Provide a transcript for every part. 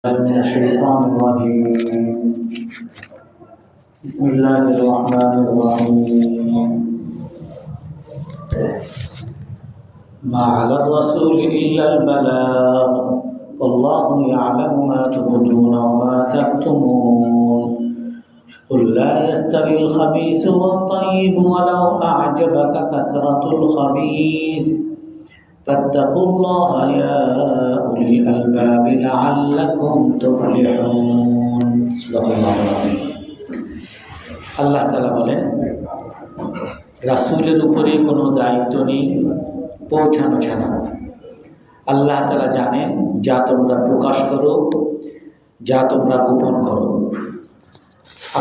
من الشيطان الرجيم. بسم الله الرحمن الرحيم. ما على الرسول إلا البلاغ والله يعلم ما تبدون وما تكتمون قل لا يستوي الخبيث والطيب ولو أعجبك كثرة الخبيث فاتقوا الله يا أولي الألباب لعلكم تفلحون. صدق الله العظيم. আল্লাহ তাআলা বলেন, রাসূলের উপরে কোনো দায়িত্ব নেই পৌঁছানো ছাড়া। আল্লাহ তাআলা জানেন যা তোমরা প্রকাশ করো, যা তোমরা গোপন করো।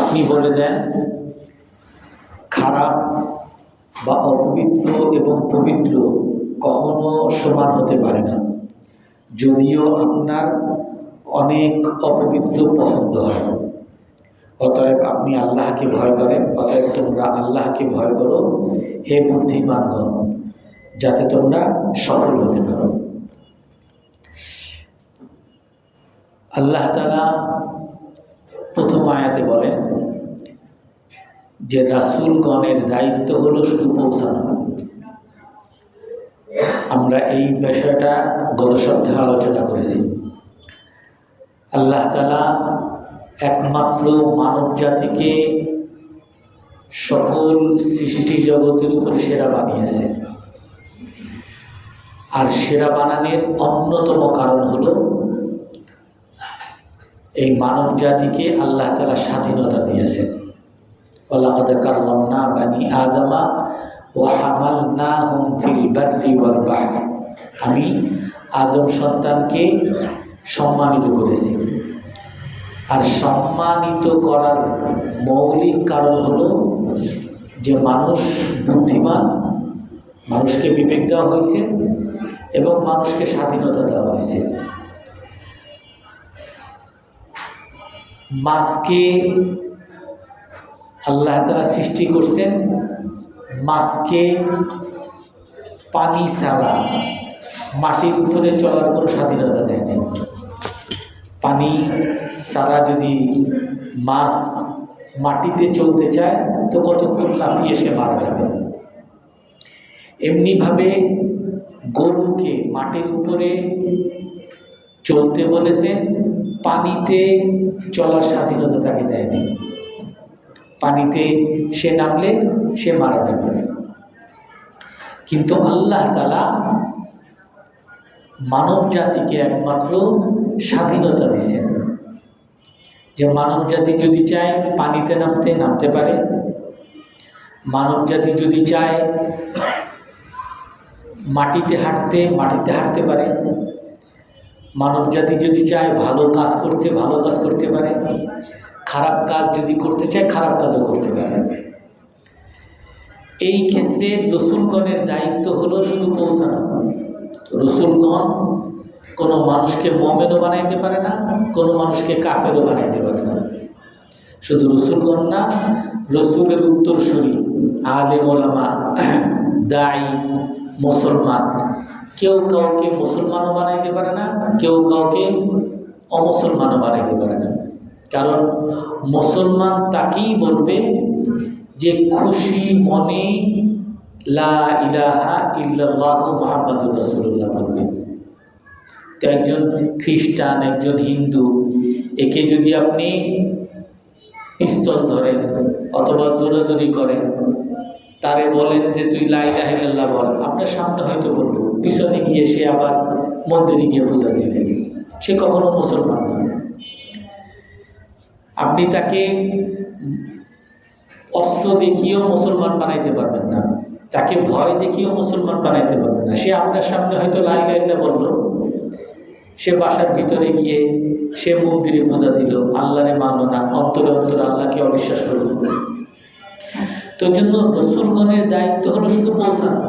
আপনি বলে দেন খারাপ বা অপবিত্র এবং পবিত্র কখনো সমান হতে পারে না। যদিও আপনার অনেক অপবিত্র পছন্দ হয়, অতএব আপনি আল্লাহকে ভয় করেন। অতএব তোমরা আল্লাহকে ভয় করো হে বুদ্ধিমানগণ, যাতে তোমরা সফল হতে পারো। আল্লাহ তাআলা প্রথম আয়াতে বলেন যে রাসূলগণের দায়িত্ব হলো শুধু পৌঁছানো। আমরা এই বিষয়টা গত সপ্তাহে আলোচনা করেছি। আল্লাহ তাআলা একমাত্র মানব জাতিকে সকল সৃষ্টি জগতের উপরে সেরা বানিয়েছে। আর সেরা বানানোর অন্যতম কারণ হলো এই মানব জাতিকে আল্লাহ তাআলা স্বাধীনতা দিয়েছেন। ওয়ালাকাদ কাররামনা বানি আদমা ওয়া হামালনাহুম ফিল বাররি ওয়াল বাহর। আমি আদম সন্তানকে সম্মানিত করেছি। আর সম্মানিত করার মৌলিক কারণ হলো যে মানুষ বুদ্ধিমান, মানুষকে বিবেক দেওয়া হয়েছে এবং মানুষকে স্বাধীনতা দেওয়া হয়েছে। মাছকে আল্লাহ তাআলা সৃষ্টি করছেন, মাছকে পানি ছাড়া মাটির উপরে চলার কোনো স্বাধীনতা দেয় নাই। পানি ছাড়া যদি মাছ মাটিতে চলতে চায় তো কতক্ষণ লাফিয়ে সে মারা যাবে। এমনিভাবে গরুকে মাটির উপরে চলতে বলেছেন, পানিতে চলার স্বাধীনতা তাকে দেয়নি। পানিতে সে নামলে সে মারা যাবে। কিন্তু আল্লাহ তাআলা মানব জাতিকে একমাত্র স্বাধীনতা দিয়েছেন যে মানব জাতি যদি চায় পানিতে নামতে পারে, মানব জাতি যদি চায় মাটিতে হাঁটতে পারে, মানব জাতি যদি চায় ভালো কাজ করতে পারে, খারাপ কাজ যদি করতে চায় খারাপ কাজও করতে পারে। এই ক্ষেত্রে রসুলগণের দায়িত্ব হলো শুধু পৌঁছানো। রসুলগণ কোনো মানুষকে মুমিনও বানাইতে পারে না, কোনো মানুষকে কাফেরও বানাইতে পারে না। শুধু রসুলগণ না, রসুলের উত্তরসূরি আলেম ওলামা, দায়ী, মুসলমান, কেউ কাউকে মুসলমানও বানাইতে পারে না, কেউ কাউকে অমুসলমানও বানাইতে পারে না। কারণ মুসলমান তাকেই বলবে যে খুশি মনে লা ইলাহা ইল্লাল্লাহু মুহাম্মাদুর রাসূলুল্লাহ বলবে। তো একজন খ্রিস্টান, একজন হিন্দু, একে যদি আপনি পিস্তল ধরেন অথবা জোরাজুরি করেন, তারে বলেন যে তুই লা ইলাহা ইল্লাল্লাহ বল, আপনার সামনে হয়তো বলল, পিছনে গিয়ে সে আবার মন্দিরে গিয়ে পূজা দিলেন, সে কখনো মুসলমান না। আপনি তাকে অস্ত্র দেখিয়েও মুসলমান বানাইতে পারবেন না, তাকে ভয় দেখিয়েও মুসলমান বানাইতে পারবেন না। সে আপনার সামনে হয়তো লা ইলাহা ইল্লাল্লাহ বলল, সে বাসার ভিতরে গিয়ে সে মন্দিরে পূজা দিল, আল্লাহরে মানল না, অন্তরে আল্লাহকে অবিশ্বাস করল। তো জন্য রসুলগণের দায়িত্ব হলো শুধু পৌঁছানো।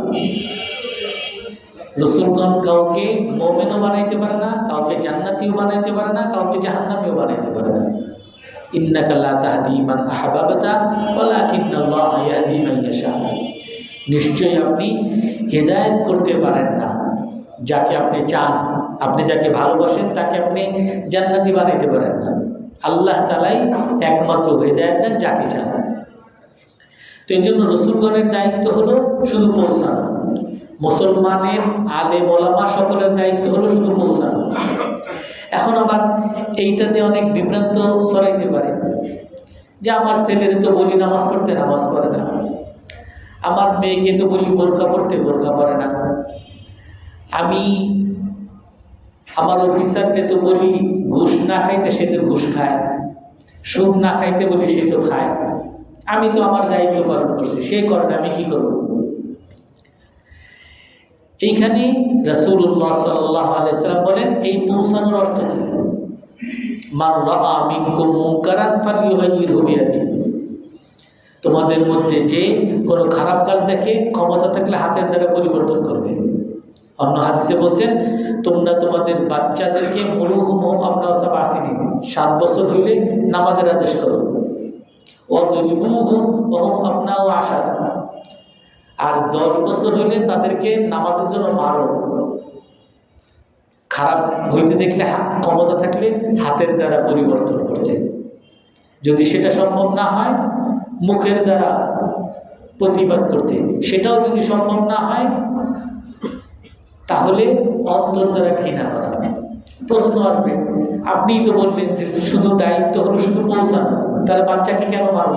রসুলগণ কাউকে মুমিনও বানাইতে পারে না, কাউকে জান্নাতীও বানাইতে পারে না, কাউকে জাহান্নামীও বানাইতে পারে না। ইন্নাকা লা তাহদি মান আহবাবতা ওয়ালাকিন্নাল্লাহা ইয়াহদি মান ইয়াশা। নিশ্চয়ই আপনি হেদায়েত করতে পারেন না যাকে আপনি চান, আপনি যাকে ভালোবাসেন তাকে আপনি জান্নাতি বানাইতে পারেন না। আল্লাহ তাআলাই একমাত্র হিদায়াত দেন যাকে চান। তো এই জন্য রসুলগণের দায়িত্ব হলো শুধু পৌঁছানো, মুসলমানের আলেম ওলামা সকলের দায়িত্ব হলো শুধু পৌঁছানো। এখন আবার এইটাতে অনেক বিভ্রান্ত ছড়াইতে পারে যে আমার ছেলের তো বলি নামাজ পড়তে, নামাজ পড়ে না, আমার মেয়েকে তো বলি বোরকা পড়তে, বোরকা পড়ে না, আমি আমার অফিসারকে তো বলি ঘুষ না খাইতে, সে তো ঘুষ খায়, সুদ না খাইতে বলি সে তো খায়, আমি তো আমার দায়িত্ব পালন করছি, সে করে না, আমি কি করব? এইখানে রাসূলুল্লাহ সাল্লাল্লাহু আলাইহি সাল্লাম বলেন এই পৌঁছানোর অর্থ কি? মান রাআ মিনকুম মুনকারান ফালইউগাইয়িরহু বিয়াদিহি, তোমাদের মধ্যে যে কোনো খারাপ কাজ দেখে ক্ষমতা থাকলে হাতের দ্বারা পরিবর্তন করবে। অন্য হাদিসে বলছেন তোমরা তোমাদের বাচ্চাদেরকে মুরুহুম আপনাও সব আসিনি, 7 বছর হইলে নামাজের আদেশ করো, ওয়াদরিবুহুম ওহুম আপনাও আশার, আর 10 বছর হইলে তাদেরকে নামাজের জন্য মারো। খারাপ হইতে দেখলে ক্ষমতা থাকলে হাতের দ্বারা পরিবর্তন করতে, যদি সেটা সম্ভব না হয় মুখের দ্বারা প্রতিবাদ করতে, সেটাও যদি সম্ভব না হয় তাহলে অন্তর দ্বারা ঘৃণা করা। প্রশ্ন আসবে, আপনিই তো বললেন যে শুধু দায়িত্ব হলো শুধু পৌঁছানো, তাহলে বাচ্চাকে কেন মারব?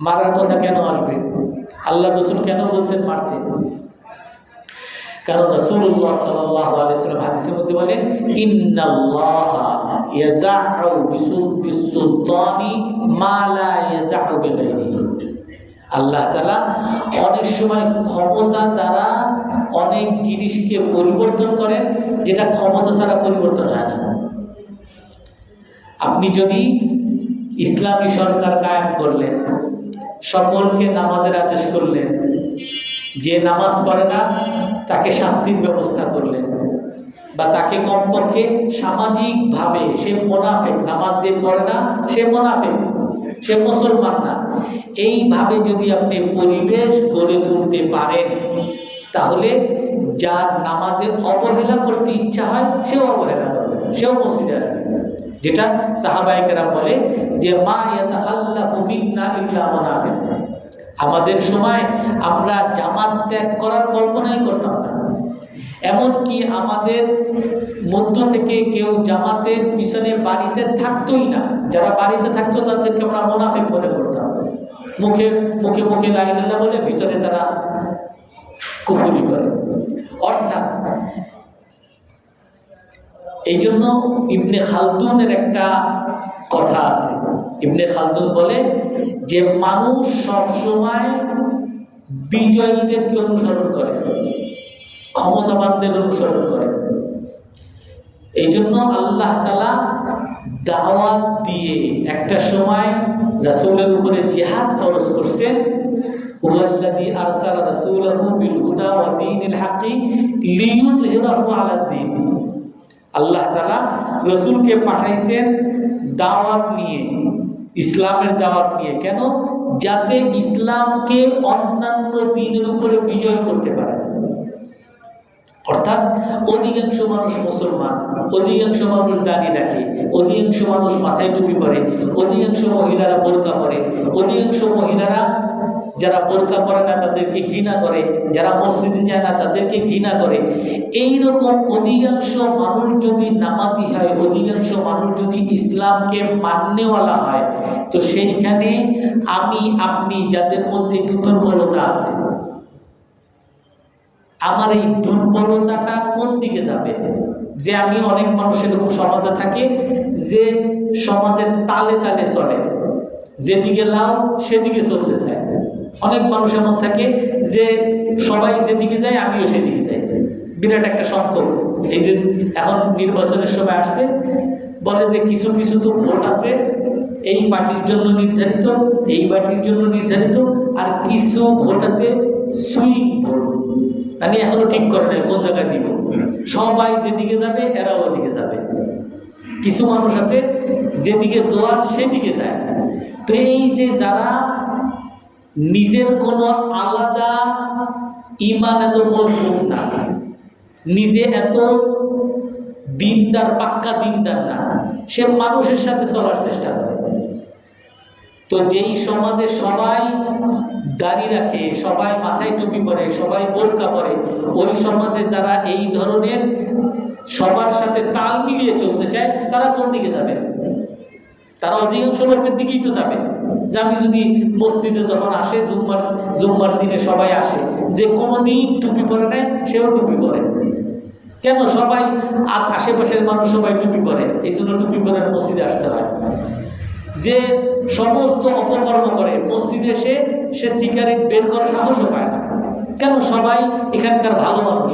মারার কথা কেন আসবে? আল্লাহ রসুল কেন বলছেন মারতে? কারণ রাসূলুল্লাহ সাল্লাল্লাহু আলাইহি ওয়াসাল্লাম হাদিসের মধ্যে বলেন ইন্নাল্লাহা ইয়াযাউ বিসুলতানি মা লা ইয়াযাউ বিগাইরিহি, আল্লাহ তাআলা অনেক সময় ক্ষমতা দ্বারা অনেক জিনিসকে পরিবর্তন করেন যেটা ক্ষমতা ছাড়া পরিবর্তন হয় না। আপনি যদি ইসলামী সরকার কায়েম করলেন, সকলকে নামাজের আদেশ করলেন, যে নামাজ পড়ে না তাকে শাস্তির ব্যবস্থা করলেন, বা তাকে কমপক্ষে সামাজিকভাবে সে মুনাফিক, নামাজ যে পড়ে না সে মুনাফিক, সে মুসলমান না, এইভাবে যদি আপনি পরিবেশ গড়ে তুলতে পারেন তাহলে যার নামাজে অবহেলা করতে ইচ্ছা হয় সেও অবহেলা করবে, সেও মসজিদে আসবে। যেটা সাহাবায়ে কেরাম বলে যে মা ইয়াতাখাল্লাফু মিন্না ইল্লা মুনাফিক, আমাদের সময় আমরা জামাত ত্যাগ করার কল্পনাই করতাম না, এমনকি আমাদের মধ্য থেকে কেউ জামাতের পিছনে বাড়িতে থাকতোই না, যারা বাড়িতে থাকতো তাদেরকে আমরা মুনাফিক মনে করতাম। মুখে মুখে মুখে লা ইলাহা ইল্লাল্লাহ বলে ভিতরে তারা কুফরি করে। অর্থাৎ এই জন্য ইবনে খালদুনের একটা কথা আছে, ইবনে খালদুন বলে যে মানুষ সবসময় বিজয়ীদেরকে অনুসরণ করে, ক্ষমতাবানদের অনুসরণ করে। এই জন্য আল্লাহ তাআলা দাওয়াত দিয়ে একটা সময় রাসূলের উপরে জিহাদ ফরজ করছেন। হুয়াল্লাযী আরসালা রাসূলাহু বিল হুদা ওয়া দীনিল হাক্কি লিইয়ুযহিরাহু আলাদ দীন, আল্লাহ তাআলা রাসূলকে পাঠাইছেন দাওয়াত নিয়ে, ইসলামের দাওয়াত নিয়ে। কেন? যাতে ইসলামকে অন্যান্য দ্বীনের উপরে বিজয় করতে পারে। অর্থাৎ অধিকাংশ মানুষ মুসলমান, অধিকাংশ মানুষ দাড়ি রাখে, অধিকাংশ মানুষ মাথায় টুপি পরে, অধিকাংশ মহিলারা বোরকা পরে, অধিকাংশ মহিলারা যারা বোরকা পরে না তাদেরকে ঘৃণা করে, যারা মসজিদে যায় না তাদেরকে ঘৃণা করে। এই রকম অধিকাংশ মানুষ যদি নামাজি হয়, অধিকাংশ মানুষ যদি ইসলামকে মাননেওয়ালা হয়, তো সেইখানে আমি আপনি যাদের মধ্যে একটু দুর্বলতা আছে, আমার এই দুর্বলতাটা কোন দিকে যাবে? যে আমি অনেক মানুষ এরকম সমাজে থাকে যে সমাজের তালে তালে চলে, যেদিকে লাও সেদিকে চলতে চায়। অনেক মানুষ এমন থাকে যে সবাই যেদিকে যায় আমিও সেদিকে যাই, বিরাট একটা সংকট। এই যে এখন নির্বাচনের সময় আসছে, বলে যে কিছু কিছু তো ভোট আছে এই পার্টির জন্য নির্ধারিত, এই পার্টির জন্য নির্ধারিত, আর কিছু ভোট আছে সুইং ভোট, মানে এখনো ঠিক করে নাই কোন জায়গায় দিব, সবাই যেদিকে যাবে এরাও ওদিকে যাবে। কিছু মানুষ আছে যেদিকে জোয়ার সেদিকে যায়। তো এই যে যারা নিজের কোনো আলাদা ইমান এত মজবুত না, নিজে এত দিনদার, পাক্কা দিনদার না, সে মানুষের সাথে চলার চেষ্টা করে। তো যেই সমাজে সবাই দাড়ি রাখে, সবাই মাথায় টুপি পরে, সবাই বোরকা পরে, ওই সমাজে যারা এই ধরনের সবার সাথে তাল মিলিয়ে চলতে চায় তারা কোন দিকে যাবে? তারা অধিকাংশ লোকের দিকেই তো যাবে। যে আমি যদি মসজিদে যখন আসে, জুম্মার দিনে সবাই আসে, যে কোনোদিন টুপি পরে নেয় সেও টুপি পরে। কেন? সবাই আশেপাশের মানুষ সবাই টুপি পরে, এই জন্য টুপি পরে মসজিদে আসতে হয়। যে সমস্ত অপকর্ম করে মসজিদে সে সিগারেট বের করার সাহসও পায় না। কেন? সবাই এখানকার ভালো মানুষ,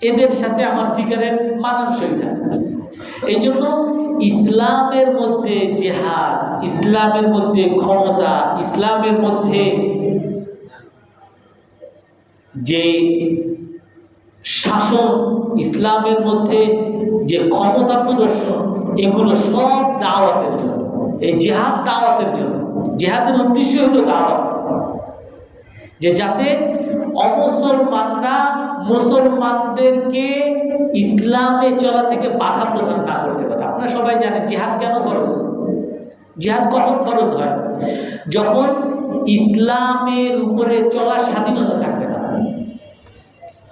এদের সাথে আমার সিগারেট মানানসই না। এই জন্য ইসলামের মধ্যে জিহাদ, ইসলামের মধ্যে ক্ষমতা, ইসলামের মধ্যে যে শাসন, ইসলামের মধ্যে যে ক্ষমতা প্রদর্শন, এগুলো সব দাওয়াতের জন্য। এই জিহাদ দাওয়াতের জন্য। জিহাদের উদ্দেশ্য হলো দাওয়াত, যে যাতে অমুসলমানরা মুসলমানদেরকে ইসলামে চলা থেকে বাধা প্রদান না করতে পারে। আপনারা সবাই জানেন জিহাদ কেন ফরজ। জিহাদ কখন ফরজ হয়? যখন ইসলামের উপরে চলার স্বাধীনতা থাকবে না।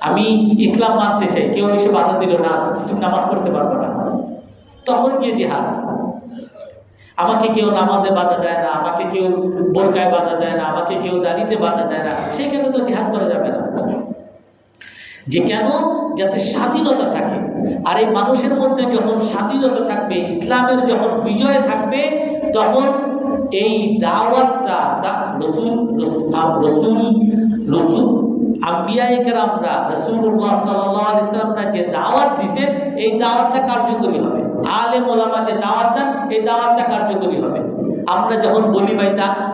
আমি ইসলাম মানতে চাই, কেউ এসে বাধা দিল না, তুমি নামাজ পড়তে পারবে না, তখন গিয়ে জিহাদ। আমাকে কেউ নামাজে বাধা দেয় না, আমাকে কেউ বোরকায় বাধা দেয় না, আমাকে কেউ দাড়িতে বাধা দেয় না, সেখানে তো জিহাদ করা যাবে না। যে কেন? যাতে স্বাধীনতা থাকে। আর এই মানুষের মধ্যে যখন স্বাধীনতা থাকবে, ইসলামের যখন বিজয় থাকবে, তখন এই দাওয়াতটা রসুল আম্বিয়ায়ে কেরামরা, রাসূলুল্লাহ সাল্লাল্লাহু আলাইহি ওয়াসাল্লামরা যে দাওয়াত দিয়েছেন, এই দাওয়াতটা কার্যকরী হবে। আলেম ওলামা যে দাওয়াত দেন, এই দাওয়াতটা কার্যকরী হবে। আমরা যখন বলি ভাই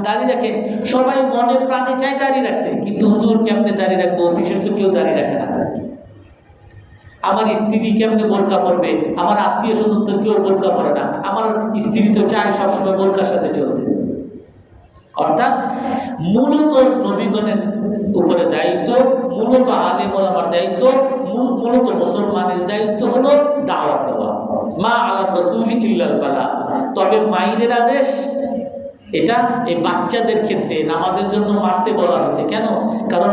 দাড়ি রাখেন, সবাই মনে প্রাণে চায় দাড়ি রাখতে, কিন্তু হুজুর কেমনে দাড়ি রাখবো? অফিসের তো কেউ দাড়ি রাখে না। আমার স্ত্রী কেমনে বোরকা পরবে? আমার আত্মীয় স্বজন তো কেউ বোরকা পরে না। আমার স্ত্রী তো চায় সবসময় বোরকার সাথে চলতে। অর্থাৎ মূলত নবীগণের উপরে দায়িত্ব, মূলত আলেম ওলামার দায়িত্ব, মূলত মুসলমানের দায়িত্ব হলো দাওয়াত দেওয়া। মা আলা রাসূলি ইল্লাল বালা। তবে মায়ের আদেশ এটা এই বাচ্চাদের ক্ষেত্রে নামাজের জন্য মারতে বলা হয়েছে। কেন? কারণ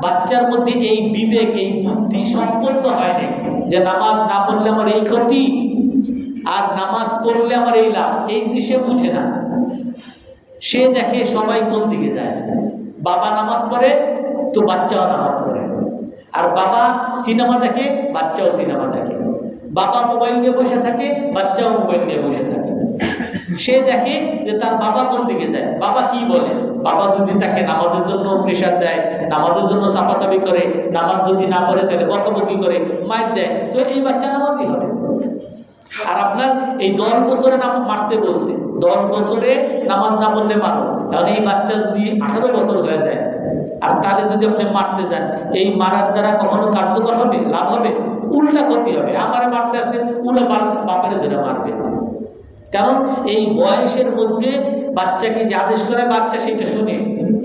বাচ্চার মধ্যে এই বিবেক, এই বুদ্ধি সম্পন্ন হয় নাই যে নামাজ না পড়লে আমার এই ক্ষতি, আর নামাজ পড়লে আমার এই লাভ, এই জিনিসে বুঝে না। সে দেখে সবাই কোন দিকে যায়। বাবা নামাজ পড়ে তো বাচ্চাও নামাজ পড়ে, আর বাবা সিনেমা দেখে, বাচ্চাও সিনেমা দেখে। বাবা মোবাইল নিয়ে বসে থাকে, বাচ্চাও মোবাইল নিয়ে বসে থাকে। সে দেখে যে তার বাবা কোন দিকে যায়, বাবা কি বলে। বাবা যদি তাকে নামাজের জন্য প্রেশার দেয়, নামাজের জন্য চাপাচাপি করে, নামাজ যদি না পড়ে তাহলে বকাবকি করে, মাইর দেয়, তো এই বাচ্চা নামাজই হবে। আর আপনার এই 10 বছরে মারতে বলছে, 10 বছরে নামাজ না পড়লে মারো। কারণ এই বাচ্চা যদি 18 বছর হয়ে যায়, আর তাহলে যদি আপনি মারতে যান, এই মারার দ্বারা কখনো কার্যকর হবে? লাভ হবে? উল্টা ক্ষতি হবে। আমারে মারতে আসছে, উল্টা বাপের ধরে মারবে। কারণ এই বয়সের মধ্যে বাচ্চাকে যে আদেশ করে, বাচ্চা সেটা শুনে।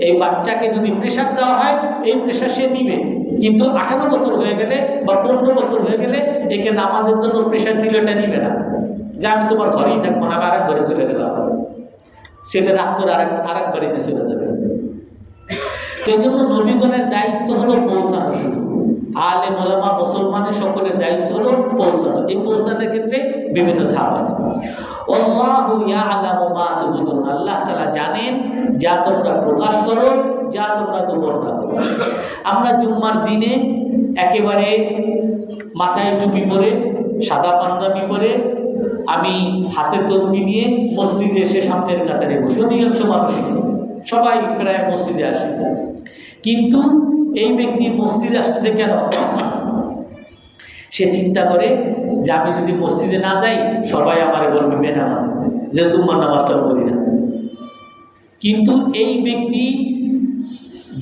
এই বাচ্চাকে যদি প্রেশার দেওয়া হয়, এই প্রেশার সে নিবে। কিন্তু 18 বছর হয়ে গেলে বা 15 বছর হয়ে গেলে একে নামাজের জন্য প্রেশার দিলে এটা নিবে না, যে আমি তোমার ঘরেই থাকবো না, আমি আরেক ঘরে চলে গেলাম। ছেলে রাগ করে আরেক বাড়িতে চলে যাবে। তো এই জন্য নবীগণের দায়িত্ব হলো পৌঁছানো। শুধু আলেম ওলামা মুসলমানের সকলের দায়িত্ব হলো পৌঁছানো। এই পৌঁছানোর ক্ষেত্রে বিভিন্ন ধাপ আছে। আল্লাহু ইয়ালামু মা তুবদুন। আল্লাহ তাআলা জানেন যা তোমরা প্রকাশ করো, যা তোমরা গোপন রাখো। আমরা জুম্মার দিনে একেবারে মাথায় টুপি পরে, সাদা পাঞ্জাবি পরে, আমি হাতে তসবিহ নিয়ে মসজিদে এসে সামনের কাতারে বসে, অধিকাংশ মানুষই সবাই প্রায় মসজিদে আসে। কিন্তু এই ব্যক্তি মসজিদে আসতেছে কেন? সে চিন্তা করে যে আমি যদি মসজিদে না যাই, সবাই আমারে বলবে বেনামাজি, যে জুম্মার নামাজটাও পড়ি না। কিন্তু এই ব্যক্তি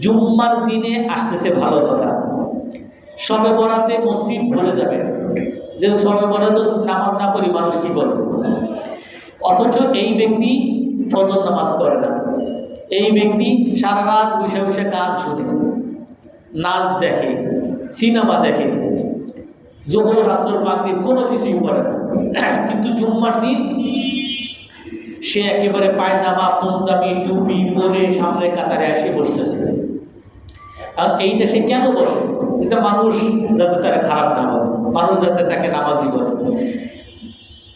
জুম্মার দিনে আসতেছে, ভালো কথা। শবে বরাতে মসজিদ ভরে যাবে, যে শবে বরাতে নামাজ না পড়ি মানুষ কি বলবে। অথচ এই ব্যক্তি ফজর নামাজ পড়ে না। এই ব্যক্তি সারা রাত বসে বসে গান শুনে, নাচ দেখে, সিনেমা দেখে, যোহর আসর মাগরিব কোনো কিছুই পড়ে না, কিন্তু জুম্মার দিন সে একেবারে পায়জামা পঞ্জাবি টুপি পরে সামনে কাতারে এসে বসতেছে। আর এইটা সে কেন বসে? যেটা মানুষ যাতে তারা খারাপ না বলে, মানুষ যাতে তাকে নামাজি বলে।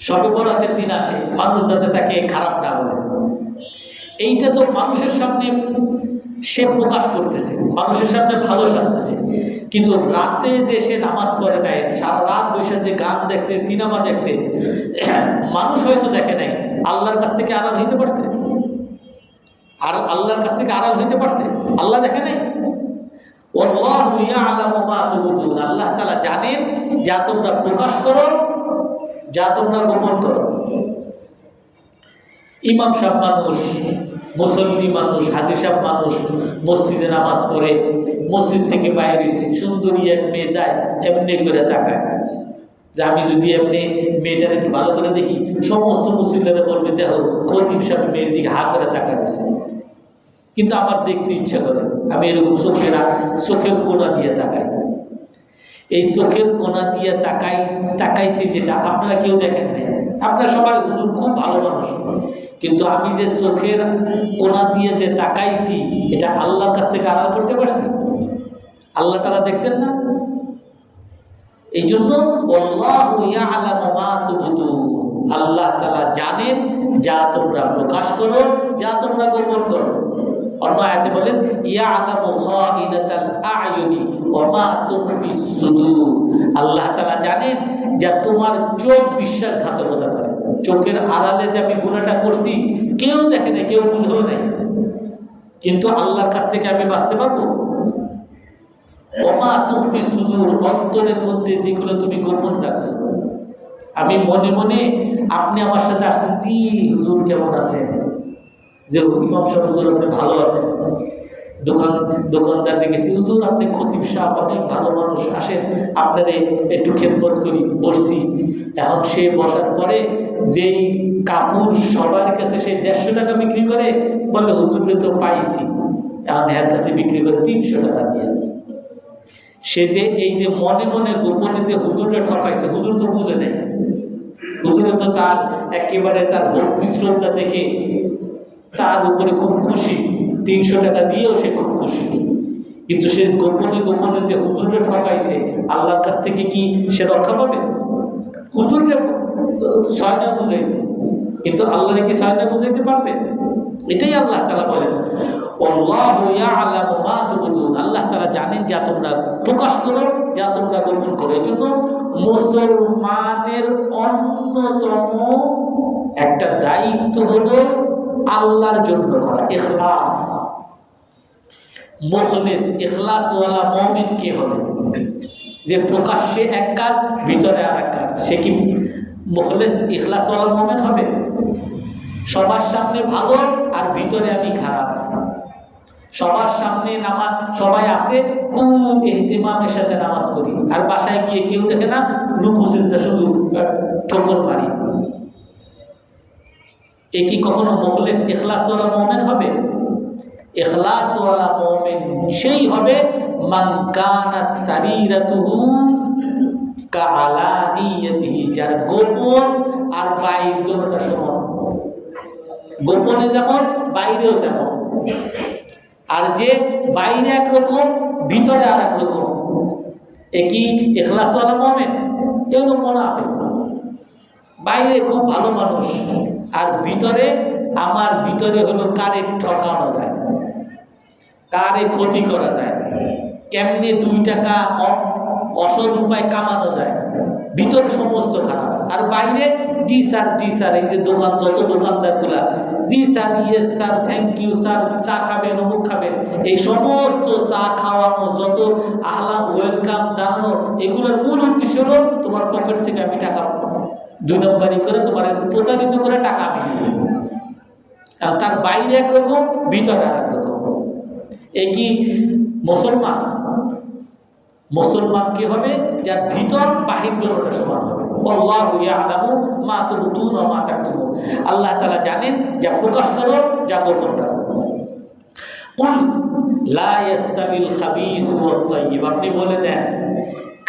শবে বরাতের দিন আসে, মানুষ যাতে তাকে খারাপ না বলে। এইটা তো মানুষের সামনে সে প্রকাশ করতেছে, মানুষের সামনে ভালো সাজতেছে। কিন্তু রাতে যে সে নামাজ পড়ে নাই, সারা রাত বসে যে গান দেখছে, সিনেমা দেখছে, মানুষ হয়তো দেখে নাই, আল্লাহর কাছ থেকে আড়াল হইতে পারছে? আর আল্লাহর কাছ থেকে আড়াল হইতে পারছে? আল্লাহ দেখে নাই? আল্লাহ তাআলা জানেন যা তোমরা প্রকাশ করো, যা তোমরা গোপন করো। ইমাম সাহেব মানুষ, মুসল্লি মানুষ, হাজি সাহেব মানুষ, মসজিদে নামাজ পড়ে, মসজিদ থেকে বাইরে হয়েছে, সুন্দরী এক মেয়ে যায়, এমনি করে তাকায় যে আমি যদি এমনি মেয়েটার একটু ভালো করে দেখি, সমস্ত মুসল্লিরা বলবে দেখো খতিব সাহেব মেয়ের দিকে হা করে তাকায় দিচ্ছে। কিন্তু আমার দেখতে ইচ্ছা করে, আমি এরকম চোখের কোনা দিয়ে তাকাই। এই চোখের কোনা দিয়ে তাকাইছি যেটা আপনারা কেউ দেখেন নাই, আপনারা সবাই হুজুর খুব ভালো মানুষ, কিন্তু আমি যে চোখের কোনা দিয়ে যে তাকাইছি এটা আল্লাহর কাছ থেকে আড়াল করতে পারছি? আল্লাহ তাআলা দেখছেন না? এই জন্য আল্লাহু ইয়ালামু মা তুবদুন, আল্লাহ তাআলা জানেন যা তোমরা প্রকাশ করো, যা তোমরা গোপন করো। অন্য আয়াতে বলেন ইয়ালামু খাইনাতাল আয়ুনি ওয়া মা তুখফিস সুদূর, আল্লাহ তাআলা জানেন যা তোমার চোখ বিশ্বাসঘাতকতা করে। চোখের আড়ালে যে আমি গুনাহটা করছি কেউ দেখে না, কেউ বুঝেও নাই, কিন্তু আল্লাহর কাছ থেকে আমি বাঁচতে পারবো? ওয়া মা তুখফিস সুদূর, অন্তরের মধ্যে যেগুলো তুমি গোপন রাখছো। আমি মনে মনে, আপনি আমার সাথে আসছেন, জি হুজুর কেমন আছেন, যে ইমাম সাহেব হুজুর আপনি ভালো আছেন, দোকানদার গেছি, হুজুর আপনি খতিব সাহেব অনেক ভালো মানুষ, আসেন আপনারে একটু খেদমত করি, বসছি। এখন সে বসার পরে যেই কাপড় সবার কাছে সে 150 টাকা বিক্রি করে, বলে হুজুরে তো পাইছি, এখন এর কাছে বিক্রি করে 300 টাকা দিয়ে। সে যে এই যে মনে মনে গোপনে যে হুজুরে ঠকাইছে, হুজুর তো বুঝে নেই, হুজুরে তো তার একেবারে তার ভক্তি শ্রদ্ধা দেখে তার উপরে খুব খুশি, 300 টাকা দিয়েও সে খুব খুশি। কিন্তু সে গোপনে গোপনে যে হুজুরে ঠকাইছে, আল্লাহর কাছ থেকে কি সে রক্ষা পাবে? হুজুরে 6 না বুঝাইছে, কিন্তু আল্লাহরে কি 6 না বুঝাইতে পারবে? এটাই আল্লাহ তাআলা বলেন আল্লাহু ইয়ালামু মা তুবদুন, আল্লাহ তাআলা জানেন যা তোমরা প্রকাশ করো, যা তোমরা গোপন করো। এই জন্য মুসলমানের অন্যতম একটা দায়িত্ব হলো আল্লাহর জন্য করা ইখলাস। মুখলিস ইখলাসওয়ালা মুমিন কে হবে? যে প্রকাশ্যে এক কাজ, ভিতরে আর এক কাজ, সে কি মুখলিস ইখলাসওয়ালা মুমিন হবে? সবার সামনে ভালো আর ভিতরে আমি খারাপ। সবার সামনে নামাজ সবাই আছে, খুব ইহতিমামের সাথে নামাজ পড়ি, আর বাসায় গিয়ে কেউ দেখে না, রুকু সিজদা শুধু ঠোকর মারি। এ কি কখনো মুখলিস ইখলাসওয়ালা মুমিন হবে? ইখলাসওয়ালা মুমিন সেই হবে মান কানাত সারিরাতুহু কাআলানিয়াতিহি, যার গোপন আর বাইর দুটোটা সমান, গোপনে যেমন বাইরেও তেমন। আর যে বাইরে একরকম ভিতরে আর একরকম, এ কি ইখলাসওয়ালা মুমিন? এ হলো মুনাফিক। বাইরে খুব ভালো মানুষ, আর ভিতরে আমার ভিতরে হলো কারে ঠকানো যায়, কারে ক্ষতি করা যায়, কেমনে 2 টাকা অসৎ উপায় কামানো যায়, ভিতরে সমস্ত খারাপ। আর বাইরে জি স্যার জি স্যার, এই যে দোকান যত দোকানদার গুলা, জি sir yes sir thank you sir, চা খাবেন অমুক খাবেন, এই সমস্ত চা খাওয়ানো, যত আহলা ওয়েলকাম জানানো, এগুলোর মূল উদ্দেশ্য হলো তোমার পকেট থেকে আমি টাকা 2 নম্বরই করে তোমার প্রতারিত করে টাকা আমি দিব। আর তার বাইরে একরকম, ভিতরে আর একরকম। এ কি মুসলমান? মুসলমান কি হবে? যার ভিতর বাহির দুটোটা সমান হবে। আল্লাহু ইয়ালামু মা তুবদুন ওয়া মা তাকতুমুন, আল্লাহ তাআলা জানেন যা প্রকাশ করো, যা গোপন রাখো। কুল লা ইস্তাবিল খাবিস ওয়াত তাইয়্যিব, আপনি বলে দেন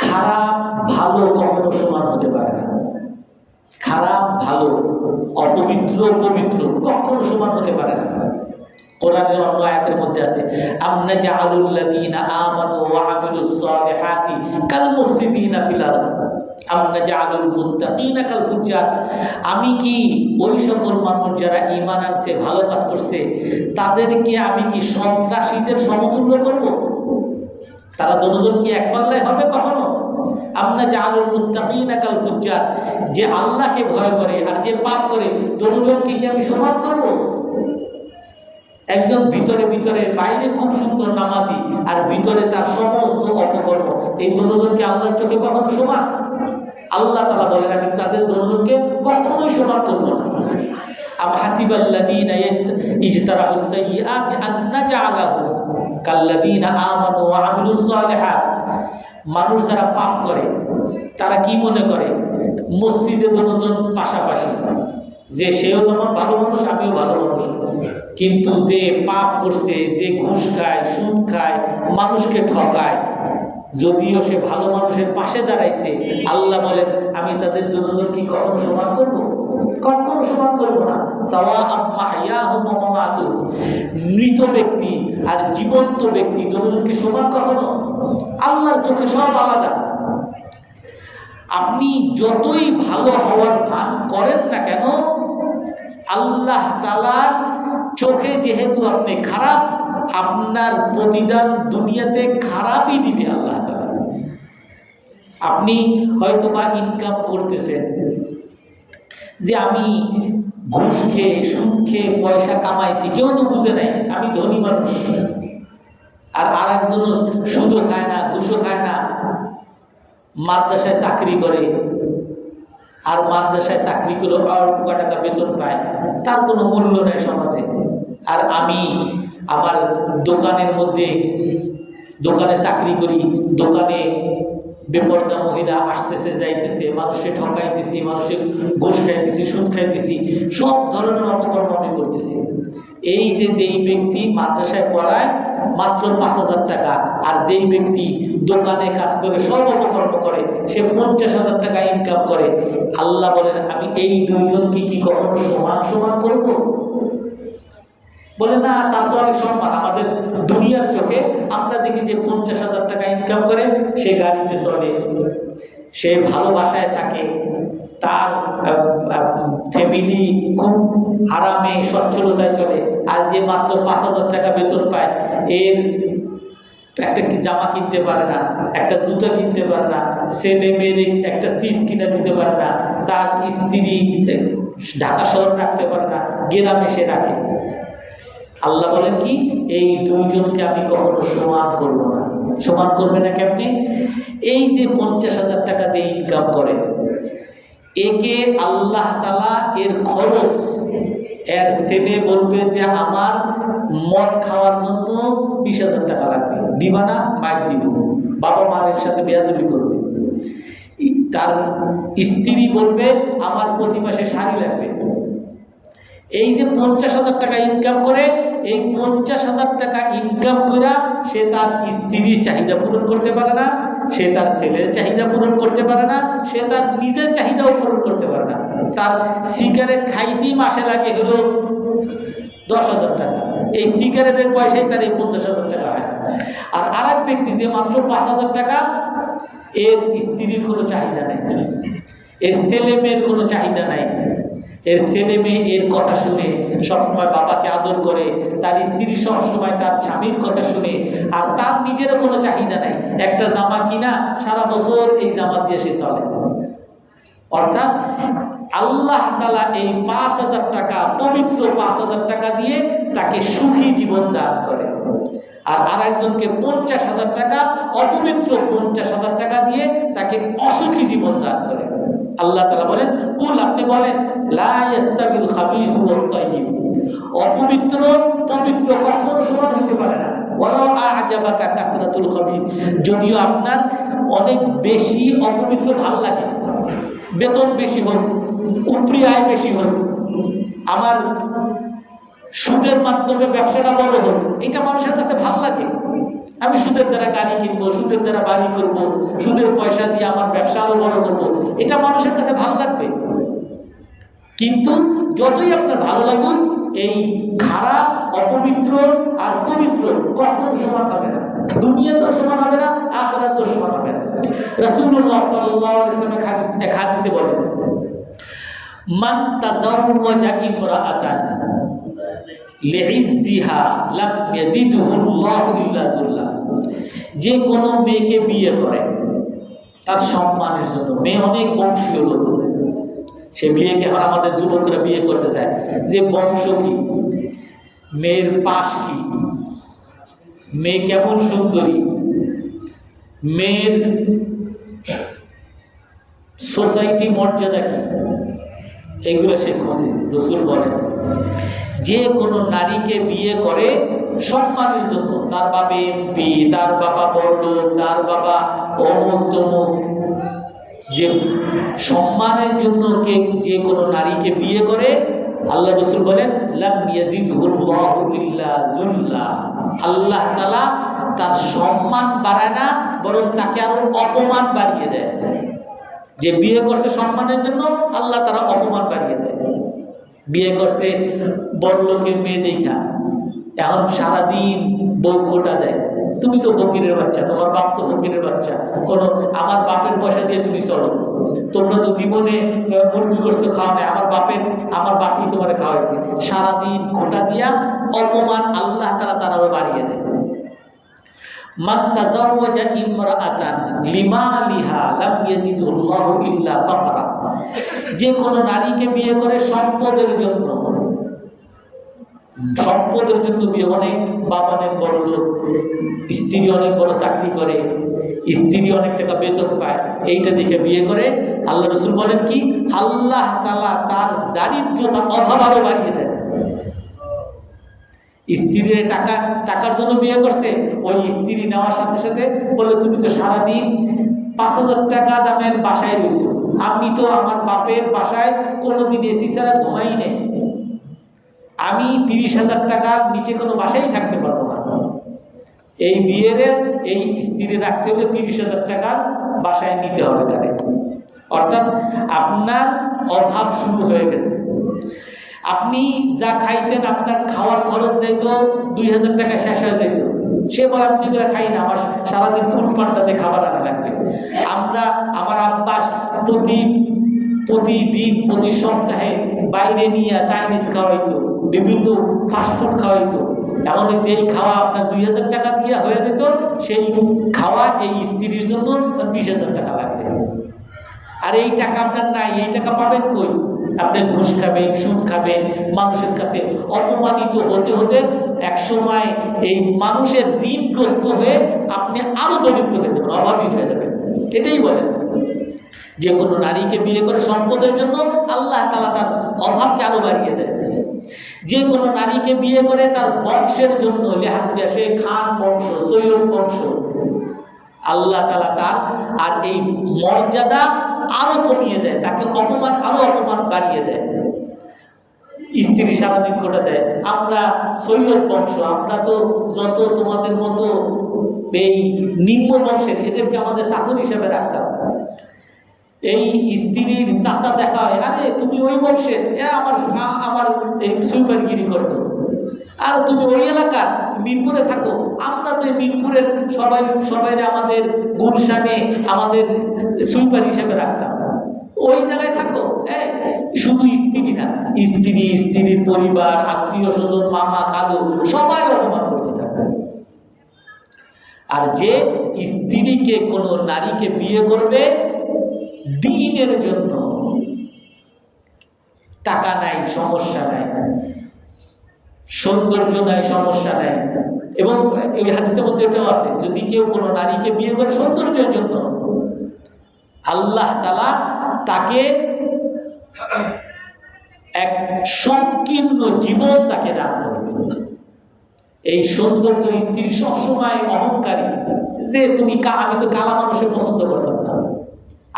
খারাপ ভালো কখনো সমান হতে পারে না। খারাপ ভালো, অপবিত্র পবিত্র কখনো সমান হতে পারে না। কোরআনের অন্য আয়াতের মধ্যে আছে, আমনা জাআলুল লাযীনা আমানু ওয়া আমিলুস সালিহাতি কাল মুফসিদিনা ফিল আরদ আমনা জাআলুল মুত্তাকিনা কাল ফুজ্জার। আমি কি ওই সকল মানুষ যারা ঈমান আনছে, ভালো কাজ করছে, তাদেরকে আমি কি সন্ত্রাসীদের সমতুল্য করব? তারা দুজন কি এক পাল্লায় হবে কখনো? আমনা জাআলুল মুত্তাকিনা কাল ফুজ্জার, যে আল্লাহকে ভয় করে আর যে পাপ করে, দুজনকে কি আমি সমান করব? একজন ভিতরে ভিতরে, বাইরে খুব সুন্দর নামাজি আর ভিতরে তার সমস্ত অপকর্ম, এই দুজনকে আল্লাহর চোখে কখনো সমান? আল্লাহ তাআলা বলেন আমি তাদের দুজনকে কখনোই সমান করব না। আম হাসিবাল্লাযীনা ইজতারাহুস সাইয়্যাতি আন নাজআলাহুম কাল্লাযীনা আমানু ওয়া আমিলুস সালিহাত। মানুষ যারা পাপ করে তারা কি মনে করে মসজিদে দুজন পাশাপাশি, যে সেও যেমন ভালো মানুষ আমিও ভালো মানুষ, কিন্তু যে পাপ করছে, যে ঘুষ খায়, সুদ খায়, মানুষকে ঠকায়, যদিও সে ভালো মানুষের পাশে দাঁড়াইছে, আল্লাহ বলেন আমি তাদের দুজন কি কখনো সমান করব? কখনো সমান করব না। সাওয়াআম মাহইয়াহুম ওয়া মামাতুহুম, মৃত ব্যক্তি আর জীবন্ত ব্যক্তি দুজন কি সমান কখনো? আল্লাহর চোখে সব আলাদা। আপনি যতই ভালো হওয়ার ভান করেন না কেন, আল্লাহ তাআলার চোখে যেহেতু আপনি খারাপ, আপনার প্রতিদান দুনিয়াতে খারাপই দিবে আল্লাহ তাআলা। আপনি হয়তো বা ইনকাম করতেছেন, যে আমি ঘুষ খেয়ে সুদ খেয়ে পয়সা কামাইছি, কেউ তো বুঝে নাই আমি ধনী মানুষ, আর আরেকজনও সুদও খায় না, ঘুষও খায় না, মাদ্রাসায় চাকরি করে, আর মাদ্রাসায় চাকরি করে অল্প টাকা বেতন পায়, তার কোনো মূল্য নেই সমাজে। আর আমি আমার দোকানের মধ্যে, দোকানে চাকরি করি, দোকানে বেপরদা মহিলা আসতেছে যাইতেছে, মানুষকে ঠকাইতেছি, মানুষের ঘুষ খাইতেছি, সুদ খাইতেছি, সব ধরনের অপকর্ম আমি করতেছি। এই যেই ব্যক্তি মাদ্রাসায় পড়ায় মাত্র ৫,০০০ টাকা, আর যেই ব্যক্তি দোকানে কাজ করে সব অপকর্ম করে সে ৫০,০০০ টাকা ইনকাম করে, আল্লাহ বলেন আমি এই দুইজনকে কি কখনো সমান সমান করব? বলে না, তার তো অনেক সম্মান। আমাদের দুনিয়ার চোখে আমরা দেখি যে ৫০,০০০ টাকা ইনকাম করে, সে গাড়িতে চলে, সে ভালোবাসায় থাকে, তার ফ্যামিলি খুব আরামে সচ্ছলতায় চলে, আর যে মাত্র ৫,০০০ টাকা বেতন পায়, এর একটা জামা কিনতে পারে না, একটা জুতা কিনতে পারে না, ছেলে মেয়ের একটা চিপস কিনে দিতে পারে না, তার স্ত্রী ঢাকা শহর রাখতে পারে না, গ্রামে সে রাখে। আল্লাহ বলেন কি, এই দুইজনকে আমি কখনো সমান করব না। সমান করবে না কেমনে? এই যে ৫০,০০০ টাকা যে ইনকাম করে, একে আল্লাহ তাআলা এর খরচ, এর ছেলে বলবে যে আমার মদ খাওয়ার জন্য ২০,০০০ টাকা লাগবে, দিবা না? মার দিব, বাবা মায়ের সাথে বেয়াদবি করবে। তার স্ত্রী বলবে আমার প্রতি মাসে শাড়ি লাগবে। এই যে ৫০,০০০ টাকা ইনকাম করে, এই ৫০,০০০ টাকা ইনকাম করে সে তার স্ত্রীর চাহিদা পূরণ করতে পারে না, সে তার ছেলের চাহিদা পূরণ করতে পারে না, সে তার নিজের চাহিদাও পূরণ করতে পারে না। তার সিগারেট খাইতেই মাসে লাগে হলো ১০,০০০ টাকা, এই সিগারেটের পয়সায় তার এই ৫০,০০০ টাকা হয়। আর আরেক ব্যক্তি যে মাত্র ৫,০০০ টাকা, এর স্ত্রীর কোনো চাহিদা নেই, এর ছেলে মেয়ের কোনো চাহিদা নাই, এর ছেলে মেয়ে এর কথা শুনে সবসময় বাবাকে আদর করে, তার স্ত্রী সবসময় তার স্বামীর কথা শুনে, আর তার নিজেরও কোনো চাহিদা নাই। একটা জামা কিনা সারা বছর এই জামা দিয়ে সে চলে। অর্থাৎ আল্লাহ তাআলা এই ৫,০০০ টাকা, পবিত্র ৫,০০০ টাকা দিয়ে তাকে সুখী জীবন দান করে, আর আরেকজনকে ৫০,০০০ টাকা, অপবিত্র ৫০,০০০ টাকা দিয়ে তাকে অসুখী জীবন দান করে। আল্লাহ তাআলা বলেন, কুল, আপনি বলেন, লা ইস্তাবিল খাবিসু ওয়াত তাইয়্যিব, অপবিত্র পবিত্র কখনো সমান হতে পারে না। ওয়ালাউ আ'জাবাকা কাসরাতুল খাবিস, যদিও আপনার অনেক বেশি অপবিত্র ভালো লাগে, বেতন বেশি হোক, উপরি আয় বেশি হোক, আমার সুদের মাধ্যমে ব্যবসাটা বড় হোক, এটা মানুষের কাছে ভালো লাগে, আমি সুদের দ্বারা গাড়ি কিনবো, সুদের দ্বারা বাড়ি করব, সুদের পয়সা দিয়ে আমার ব্যবসা আরো বড় করবো, এটা মানুষের কাছে ভালো লাগবে। কিন্তু যতই আপনার ভালো লাগুক, এই খারাপ, অপবিত্র আর পবিত্র কখনো সমান হবে না। দুনিয়াতেও সমান হবে না, আখিরাতেও সমান হবে না। রাসূলুল্লাহ সাল্লাল্লাহু আলাইহি ওয়াসাল্লাম এক হাদিসে বলেন, মান তাযাওয়াজা ইমরাআতান লিইজ্জিহা লাম ইয়াজিদুহুল্লাহু ইল্লা যুল্লা। যে কোনো মেয়েকে বিয়ে করে তার সম্মানের জন্য, মেয়ে অনেক বংশীয় লোক, সে বিয়েকে, এখন আমাদের যুবকরা বিয়ে করতে চায় যে বংশ কি, মেয়ের পাশ কি, মেয়ে কেমন সুন্দরী, মেয়ের সোসাইটি মর্যাদা কি, এগুলো সে খোঁজে। রাসূল বলেন, যে কোনো নারীকে বিয়ে করে সম্মানের জন্য, তার বাবা এমপি, তার বাবা বড়লোক, তার বাবা অমুক তমুক, যে সম্মানের জন্য যে কোনো নারীকে বিয়ে করে, আল্লাহ রাসূল বলেন লাম ইয়াজিদুহুল্লাহু ইল্লা যুল্লা। আল্লাহ তাআলা তার সম্মান বাড়ায় না, বরং তাকে আরো অপমান বাড়িয়ে দেয়। যে বিয়ে করছে সম্মানের জন্য, আল্লাহ তারা অপমান বাড়িয়ে দেয়। বিয়ে করছে বড় লোকের মেয়ে দেখা, এখন সারাদিন বউ খোটা দেয়, তুমি তো ফকিরের বাচ্চা, তোমার বাপ তো ফকিরের বাচ্চা, কোনো আমার বাপের পয়সা দিয়ে তুমি চলো, তোমরা তো জীবনে মুরগি গোশত খাওয়া নেই, আমার বাপই তোমার খাওয়াইছে। সারাদিন খোটা দিয়া অপমান আল্লাহ তাআলা তারাও বাড়িয়ে দেয়। মান তাযাওয়াজা ইমরাআতান লিমালিহা লাম ইয়াজিদুল্লাহু ইল্লা ফাকরা। যে কোনো নারীকে বিয়ে করে সম্পদের জন্য, সম্পদের জন্য বিয়ে। অনেক বাবা অনেক বড় লোক, স্ত্রী অনেক বড় চাকরি করে, স্ত্রী অনেক টাকা বেতন পায়, এইটা দেখে বিয়ে করে। আল্লাহ রাসূল বলেন কি, আল্লাহ তাআলা তার দারিদ্রতা, অভাব আরো বাড়িয়ে দেয়। স্ত্রীর টাকার জন্য বিয়ে করছে, ওই স্ত্রী নেওয়ার সাথে সাথে বলে, তুমি তো সারাদিন ৫,০০০ টাকা দামের বাসায় রয়েছো, আমি তো আমার বাপের বাসায় কোনোদিন এসি ছাড়া ঘুমাই নেই, আমি ৩০,০০০ টাকার নিচে কোনো বাসায় থাকতে পারবো না। এই বিয়ের এই স্ত্রী রাখতে হলে ৩০,০০০ টাকার বাসায় নিতে হবে তাকে। অর্থাৎ আপনার অভাব শুরু হয়ে গেছে। আপনি যা খাইতেন, আপনার খাওয়ার খরচ যাইত ২,০০০ টাকায় শেষ হয়ে যাইত। সে বলে, আমি তো এগুলো খাই না, আমার সারাদিন ফুড পান্ডাতে খাবার আনা লাগবে। আমার আব্বা প্রতিদিন প্রতি সপ্তাহে বাইরে নিয়ে চাইনিজ খাওয়াইতো, বিভিন্ন ফাস্টফুড খাওয়াইতো। এখন যেই খাওয়া আপনার ২,০০০ টাকা দিয়ে হয়ে যেত, সেই খাওয়া এই স্ত্রীর জন্য ২০,০০০ টাকা লাগবে। আর এই টাকা আপনার নাই, এই টাকা পাবেন কই? আপনি ঘুষ খাবেন, সুদ খাবেন, মানুষের কাছে অপমানিত হতে হতে একসময় এই মানুষের ঋণগ্রস্ত হয়ে আপনি আরো দরিদ্র হয়ে যাবেন, অভাবী হয়ে যাবেন। এটাই বলেন, যে কোনো নারীকে বিয়ে করে সম্পদের জন্য, আল্লাহ তাআলা তার অভাবকে আরো বাড়িয়ে দেয়। যে কোনো নারীকে বিয়ে করে তার বংশের জন্য, লিহাজবিয়া, সে খান বংশ, সৈয়দ বংশ, আল্লাহ তাআলা তার আর এই মর্যাদা আরো কমিয়ে দেয়, তাকে আরো অপমান বাড়িয়ে দেয়। স্ত্রী সারাদিন খোটা দেয়, আমরা সৈয়দ বংশ, আমরা তো যত তোমাদের মতো এই নিম্ন বংশের, এদেরকে আমাদের চাকর হিসেবে রাখতাম। এই স্ত্রীর চাচা দেখা হয়, আরে তুমি ওই বংশের, আমার এই সুইপারগিরি করতো, আর তুমি ওই এলাকার মিরপুরে থাকো, আমরা তো এই মিরপুরের সবাই আমাদের গুলশানে আমাদের সুইপার হিসেবে রাখতাম, ওই জায়গায় থাকো। শুধু স্ত্রী না, স্ত্রীর পরিবার, আত্মীয় স্বজন, মামা খালু, সবাই অপমান করতে থাকবে। আর যে স্ত্রীকে কোনো নারীকে বিয়ে করবে দ্বীনের জন্য, টাকা নাই সমস্যা নাই, সৌন্দর্য নাই সমস্যা নাই, এবং এই হাদিসের মধ্যে এটাও আছে, যদি কেউ কোনো নারীকে বিয়ে করে সৌন্দর্যের জন্য, আল্লাহ তাআলা তাকে এক সংকীর্ণ জীবন তাকে দান করবে। এই সৌন্দর্য, স্ত্রী সবসময় অহংকারী, যে তুমি আমি তো কালা মানুষের পছন্দ করতাম না,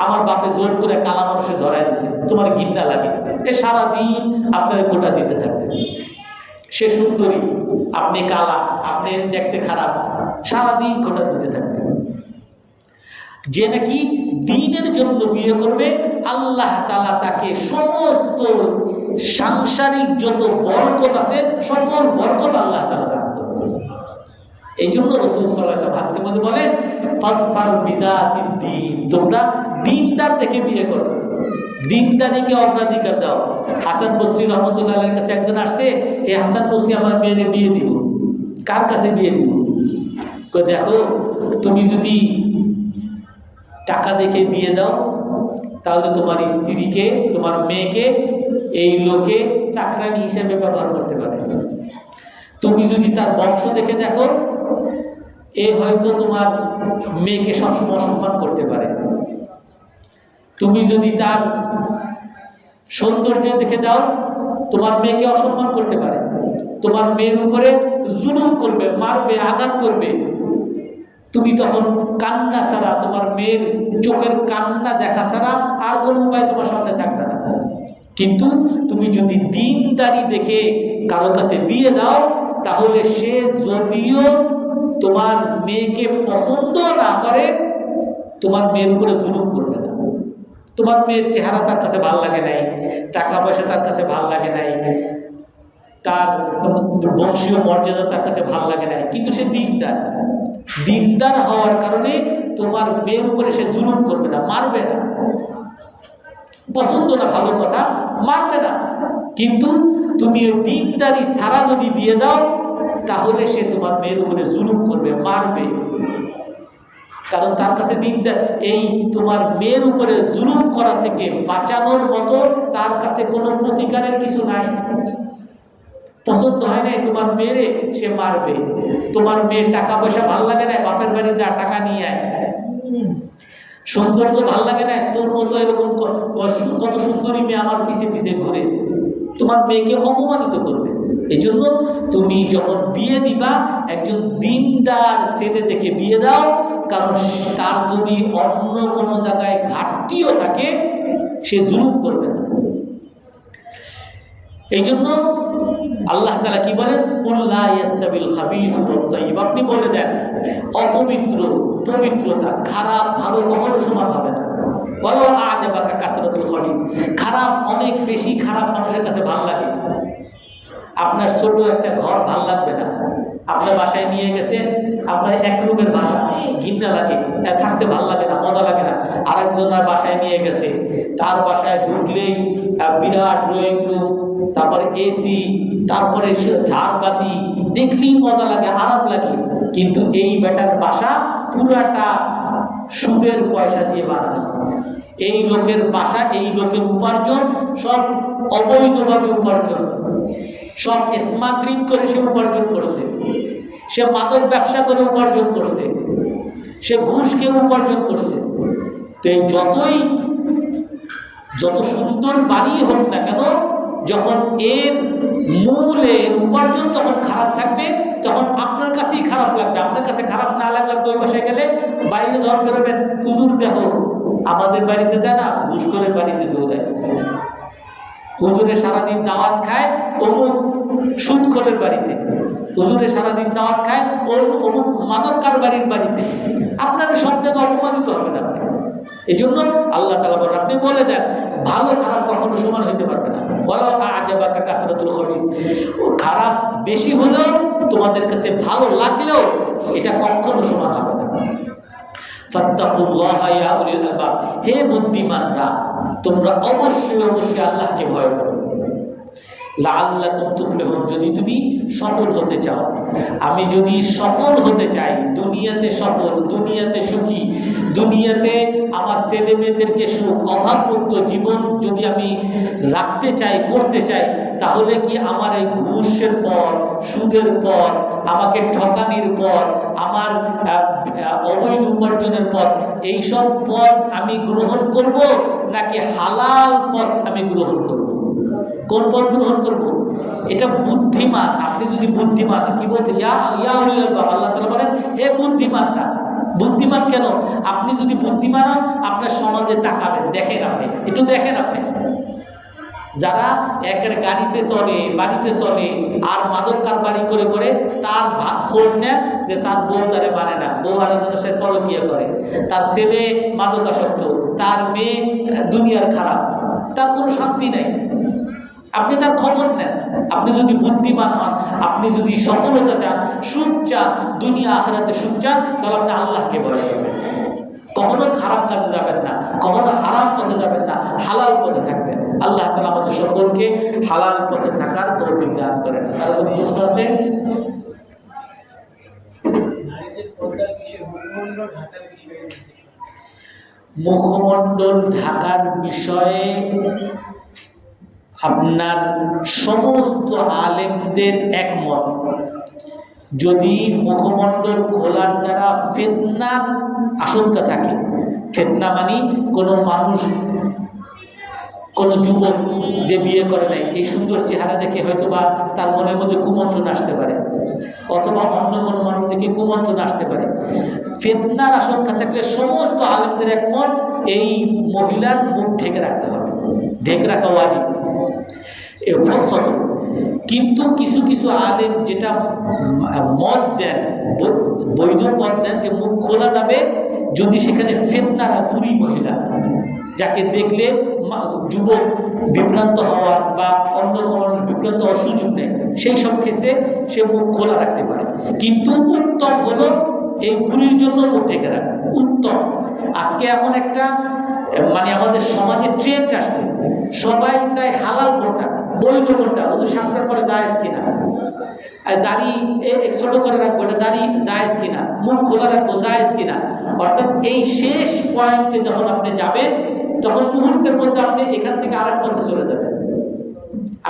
আমার বাপে জোর করে কালা মানুষের ধরাই দিছে, তোমার ঘৃণা লাগে, এ সারাদিন আপনার কোটা দিতে থাকবে। সে সুন্দরী, আপনি কালা, আপনি দেখতে খারাপ, সারাদিন খোটা দিতে থাকবে। যে নাকি দ্বীনের জন্য বিয়ে করবে, আল্লাহ তাআলা তাকে সমস্ত সাংসারিক যত বরকত আছে সকল বরকত আল্লাহ তাআলা দান করবে। এই জন্য রাসূল সাল্লাল্লাহু আলাইহি ওয়াসাল্লাম হাদিসের মধ্যে বলেন, ফাজফার বিযাতিদ দ্বীন, তোমরা দ্বীনদার দেখে বিয়ে করো, দ্বীনদারিকে অগ্রাধিকার দাও। হাসান বসরি রহমতুল্লাহ আলাইহির কাছে একজন আসছে, এই হাসান বসরি আমার মেয়েকে বিয়ে দিব। কার কাছে বিয়ে দিব? কই দেখো, তুমি যদি টাকা দেখে বিয়ে দাও তাহলে তোমার স্ত্রীকে, তোমার মেয়েকে এই লোকে চাকরানি হিসেবে ব্যবহার করতে পারে। তুমি যদি তার বংশ দেখে দেখো, এ হয়তো তোমার মেয়েকে সবসময় অসম্মান করতে পারে। তুমি যদি তার সৌন্দর্য দেখে দাও, তোমার মেয়েকে অসম্মান করতে পারে, তোমার মেয়ের উপরে জুলুম করবে, মারবে, আঘাত করবে। তুমি তখন কান্না ছাড়া, তোমার মেয়ের চোখের কান্না দেখা ছাড়া আর কোনো উপায় তোমার সামনে থাকবে না। কিন্তু তুমি যদি দ্বীনদারি দেখে কারো কাছে বিয়ে দাও, তাহলে সে যদিও তোমার মেয়েকে পছন্দ না করে, তোমার মেয়ের উপরে জুলুম করবে না। তোমার মেয়ের চেহারা তার কাছে ভাল লাগে নাই, টাকা পয়সা তার কাছে ভাল লাগে নাই, তার বংশীয় মর্যাদা তার কাছে ভাল লাগে নাই, কিন্তু সে দ্বীনদার। দ্বীনদার হওয়ার কারণে তোমার মেয়ের উপরে সে জুলুম করবে না, মারবে না। পছন্দ না ভালো কথা, মারবে না। কিন্তু তুমি ওই দ্বীনদারি ছাড়া যদি বিয়ে দাও, তাহলে সে তোমার মেয়ের উপরে জুলুম করবে, মারবে। কারণ তার কাছে দ্বীনদার, এই তোমার মেয়ের উপরে জুলুম করা থেকে বাঁচানোর মতো তার কাছে কোনো প্রতিকারের কিছু নাই। পছন্দ হয় নাই তোমার মেয়েরে, সে মারবে। তোমার মেয়ের টাকা পয়সা ভাল লাগে না, বাপের বাড়ি যা টাকা নিয়ে আয়। সৌন্দর্য ভাল লাগে না, তোর মতো এরকম কত সুন্দরী মেয়ে আমার পিছে পিছে ঘুরে, তোমার মেয়েকে অপমানিত করবে। এই জন্য তুমি যখন বিয়ে দিবা, একজন দ্বীনদার ছেলে দেখে বিয়ে দাও, কারণ তার যদি অন্য কোনো জায়গায় ঘাটতিও থাকে, সে জুলুম করবে না। এই জন্য আল্লাহ তাআলা কি বলেন, কুল লা ইয়াস্তাবিল খাবিসু ওয়াত তাইয়্যিব, আপনি বলে দেন অপবিত্র পবিত্রতা, খারাপ ভালো কখনো সমান হবে না। ওয়ালাউ আ'জাবাকা কাসরাতুল খাবিস, খারাপ অনেক বেশি খারাপ মানুষের কাছে ভালো লাগে। আপনার ছোট একটা ঘর ভাল লাগবে না, আপনার বাসায় নিয়ে গেছেন, আপনার এক রুমের বাসা, ঘৃণা লাগে, থাকতে ভাল লাগে না, মজা লাগে না। আরেকজনের বাসায় নিয়ে গেছে, তার বাসায় ঢুকলেই বিরাট ড্রয়িং রুম, তারপরে এসি, তারপরে ঝাড়বাতি, দেখলেই মজা লাগে, আরাম লাগে। কিন্তু এই বেটার বাসা পুরাটা সুদের পয়সা দিয়ে বানানো। এই লোকের বাসা, এই লোকের উপার্জন সব অবৈধভাবে উপার্জন, সব স্মাগলিং করে সে উপার্জন করছে, সে মাদক ব্যবসা করে উপার্জন করছে, সে ঘুষ খেয়ে উপার্জন করছে। তো এই যত সুন্দর বাড়ি হোক না কেন, যখন এর মূলের উপার্জন যখন খারাপ থাকবে, তখন আপনার কাছেই খারাপ লাগবে। আপনার কাছে খারাপ না লাগলে ওই বাসায় গেলে, বাইরে যখন বেরোবেন, হুজুর দেখো আমাদের বাড়িতে যায় না, ঘুষ করে বাড়িতে দৌড়ায়, হুজুরে সারাদিন দাওয়াত খায় অমুক সুদখোরের বাড়িতে, হুজুরে সারাদিন দাওয়াত খায় অমুক মাদক কারবারির বাড়িতে। আপনারা সব জায়গায় অপমানিত হবেন আপনি। এই জন্য আল্লাহ তাআলা বলেন, আপনি বলে দেন ভালো খারাপ কখনো সমান হইতে পারবে না। ওয়ালাউ আ'জাবাকা কাসরাতুল খাবিস, খারাপ বেশি হলেও তোমাদের কাছে ভালো লাগলেও এটা কখনো সমান হবে না। ফাত্তাকুল্লাহা ইয়া উলিল আলবাব, হে বুদ্ধিমানরা, তোমরা অবশ্যই অবশ্যই আল্লাহকে ভয় করো। লাআল্লাকুম তুফলিহুন, যদি তুমি সফল হতে চাও। আমি যদি সফল হতে চাই, দুনিয়াতে সফল, দুনিয়াতে সুখী, দুনিয়াতে আমার ছেলে মেয়েদেরকে সুখ, অভাবমুক্ত জীবন যদি আমি রাখতে চাই, করতে চাই, তাহলে কি আমার এই ঘুষের পর, সুদের পর, আমাকে ঠকানির পর, আমার অবৈধ উপার্জনের পথ, এইসব পথ আমি গ্রহণ করব, নাকি হালাল পথ আমি গ্রহণ করব? কোন পথ গ্রহণ করব? এটা বুদ্ধিমান। আপনি যদি বুদ্ধিমান, কি বলছে আল্লাহ তাআলা বলেন, হে বুদ্ধিমানরা। বুদ্ধিমান কেন? আপনি যদি বুদ্ধিমান হন, আপনার সমাজে তাকাবেন, দেখেন, আপনি একটু দেখেন, আপনি যারা একের গাড়িতে চলে, বাড়িতে চলে, আর মাদক কারবারি করে করে তার খোঁজ নেন যে তার বউ তারে মানে না, বউ আরেকজনের সাথে পরকীয়া করে, তার ছেলে মাদকাসক্ত, তার মেয়ে দুনিয়ার খারাপ, তার কোনো শান্তি নেই। আপনি তার খবর নেন। আপনি যদি বুদ্ধিমান হন, আপনি যদি সফলতা চান, সুখ চান, দুনিয়া আখিরাতে সুখ চান, তাহলে আপনি আল্লাহকে ভয় করবেন। কখনো খারাপ কাজে যাবেন না, কখনো হারাম পথে যাবেন না, হালাল পথে থাকবেন। আল্লাহ তাআলা আমাদের সকলকে হালাল পথে থাকার তৌফিক দান করেন। তার কোনো প্রশ্ন আছে? মুখমণ্ডল ঢাকার বিষয়ে আপনার সমস্ত আলেমদের একমত। যদি মুখমণ্ডল খোলার দ্বারা ফিতনার আশঙ্কা থাকে, ফিতনা মানে কোনো মানুষ, কোনো যুবক যে বিয়ে করে নাই, এই সুন্দর চেহারা দেখে হয়তো বা তার মনের মধ্যে কুমন্ত্রণ আসতে পারে, অথবা অন্য কোনো মানুষ থেকে কুমন্ত্রণ আসতে পারে। ফিতনার আশঙ্কা থাকলে সমস্ত আলেমদের একমত, এই মহিলার মুখ ঢেকে রাখতে হবে, ঢেকে রাখা ওয়াজিব। কিন্তু কিছু কিছু আলেম যেটা মত দেন, বৈধ পথ দেন যে মুখ খোলা যাবে যদি সেখানে ফিতনারা বুড়ি মহিলা, যাকে দেখলে যুবক বিভ্রান্ত হওয়ার বা অন্য কোনো মানুষ বিভ্রান্ত হওয়ার সুযোগ নেই, সেই সব ক্ষেত্রে সে মুখ খোলা রাখতে পারে। কিন্তু উত্তম হলো এই বুড়ির জন্য মুখ ঢেকে রাখা উত্তম। আজকে এমন একটা মানে আমাদের সমাজে ট্রেন্ড আসছে, সবাই চায় হালাল কোনটা, বৈধ কোনটা, ওদের সামনের পরে জায়েজ কিনা, দাড়ি ছোট করে রাখবো, এটা দাড়ি জায়েজ কিনা, মুখ খোলা রাখবো জায়েজ কিনা। অর্থাৎ এই শেষ পয়েন্টে যখন আপনি যাবেন, তখন মুহূর্তের মধ্যে আপনি এখান থেকে আরেক পথে চলে যাবেন।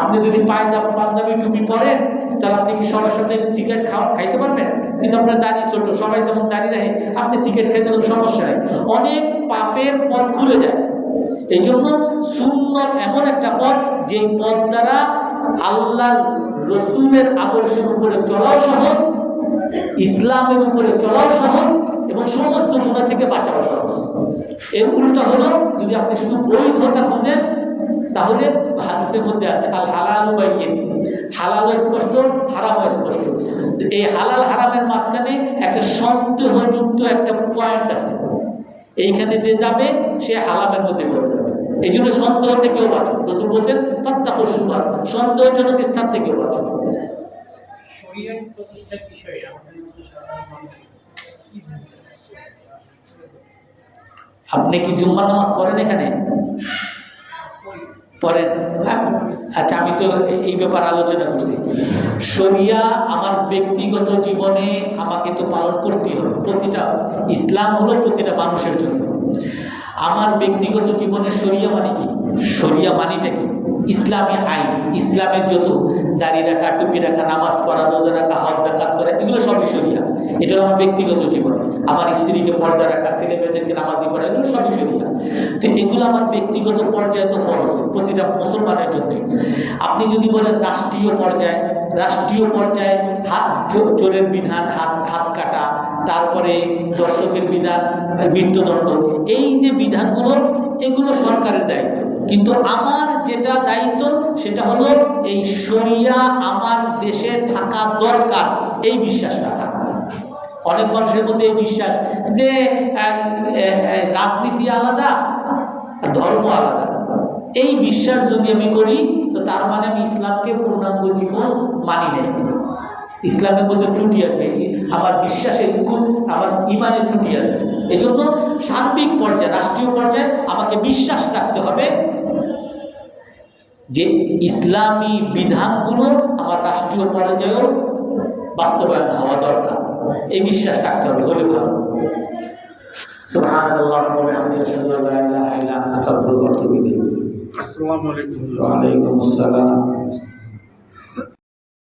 আপনি যদি পাঞ্জাবি টুপি পরেন, তাহলে আপনি কি সবার সামনে সিগারেট খাইতে পারবেন? কিন্তু আপনার দাড়ি ছোট, সবাই যেমন দাড়ি রাখে, আপনি সিগারেট খাইতে কোনো সমস্যা নেই। অনেক পাপের পথ খুলে যায়। এই জন্য সুন্নত এমন একটা পথ, যেই পথ দ্বারা আল্লাহর রসুলের আদর্শের উপরে চলাও সহজ, ইসলামের উপরে চলাও সহজ, এবং সমস্ত গুনাহ থেকে বাঁচাও সহজ। এর উল্টা হলো, যদি আপনি শুধু বৈধতা খুঁজেন, তাহলে হাদিসের মধ্যে আছে আল হালালু বাইয়িন, হালালও স্পষ্ট, হারামও স্পষ্ট। এই হালাল হারামের মাঝখানে একটা সন্দেহযুক্ত একটা পয়েন্ট আছে, এইখানে যে যাবে সে হারামের মধ্যে পড়ে যাবে। এই জন্য সন্দেহ থেকেও বাঁচো। রাসূল বলেছেন ফাত্তাকুশ শুবহাত, সন্দেহজনক স্থান থেকেও বাঁচো। শরীয়ত প্রতিষ্ঠার বিষয়ে আমাদের মতো সাধারণ মানুষের কি ভূমিকা? আপনি কি জুম্মার নামাজ পড়েন এখানে? পড়েন? আচ্ছা, আমি তো এই ব্যাপারে আলোচনা করছি। শরিয়া আমার ব্যক্তিগত জীবনে আমাকে তো পালন করতেই হবে। প্রতিটা ইসলাম হলো প্রতিটা মানুষের জন্য। আমার ব্যক্তিগত জীবনে শরিয়া মানে কি? শরিয়া মানিটা কি? ইসলামী আইন, ইসলামের যত দাড়ি রাখা, টুপি রাখা, নামাজ পড়া, রোজা রাখা, হজ যাকাত করা, এগুলো সবই শরিয়া। এটা হলো আমার ব্যক্তিগত জীবন। আমার স্ত্রীকে পর্দা রাখা, ছেলে মেয়েদেরকে নামাজি পড়া, এগুলো সবই শরিয়া। তো এগুলো আমার ব্যক্তিগত পর্যায়ে তো ফরজ, প্রতিটা মুসলমানের জন্য। আপনি যদি বলেন রাষ্ট্রীয় পর্যায়ে, রাষ্ট্রীয় পর্যায়ে চোরের বিধান, হাত কাটা, তারপরে দর্শকের বিধান, মৃত্যুদণ্ড, এই যে বিধানগুলো, এগুলো সরকারের দায়িত্ব। কিন্তু আমার যেটা দায়িত্ব সেটা হলো এই শরিয়া আমার দেশে থাকা দরকার, এই বিশ্বাস রাখা। অনেক মানুষের মধ্যে এই বিশ্বাস যে রাজনীতি আলাদা আর ধর্ম আলাদা, এই বিশ্বাস যদি আমি করি, তো তার মানে আমি ইসলামকে পূর্ণাঙ্গ জীবন মানি নাই। ইসলামের মধ্যে ত্রুটি আসবে, আমার বিশ্বাসের, আমার ইমানের ত্রুটি আসবে। এই জন্য সার্বিক পর্যায়ে, রাষ্ট্রীয় পর্যায়ে আমাকে বিশ্বাস রাখতে হবে যে ইসলামী বিধানগুলো আমার রাষ্ট্রীয় পর্যায়েও বাস্তবায়ন হওয়া দরকার, এই বিশ্বাস রাখতে হবে, হলে ভালো। সুবহানাল্লাহ ওয়া বিহামদিহি আশহাদু আল্লা ইলাহা ইল্লা আনতা আস্তাগফিরুকা ওয়া আতুবু ইলাইক। আসসালামু আলাইকুম। ওয়া আলাইকুম আসসালাম।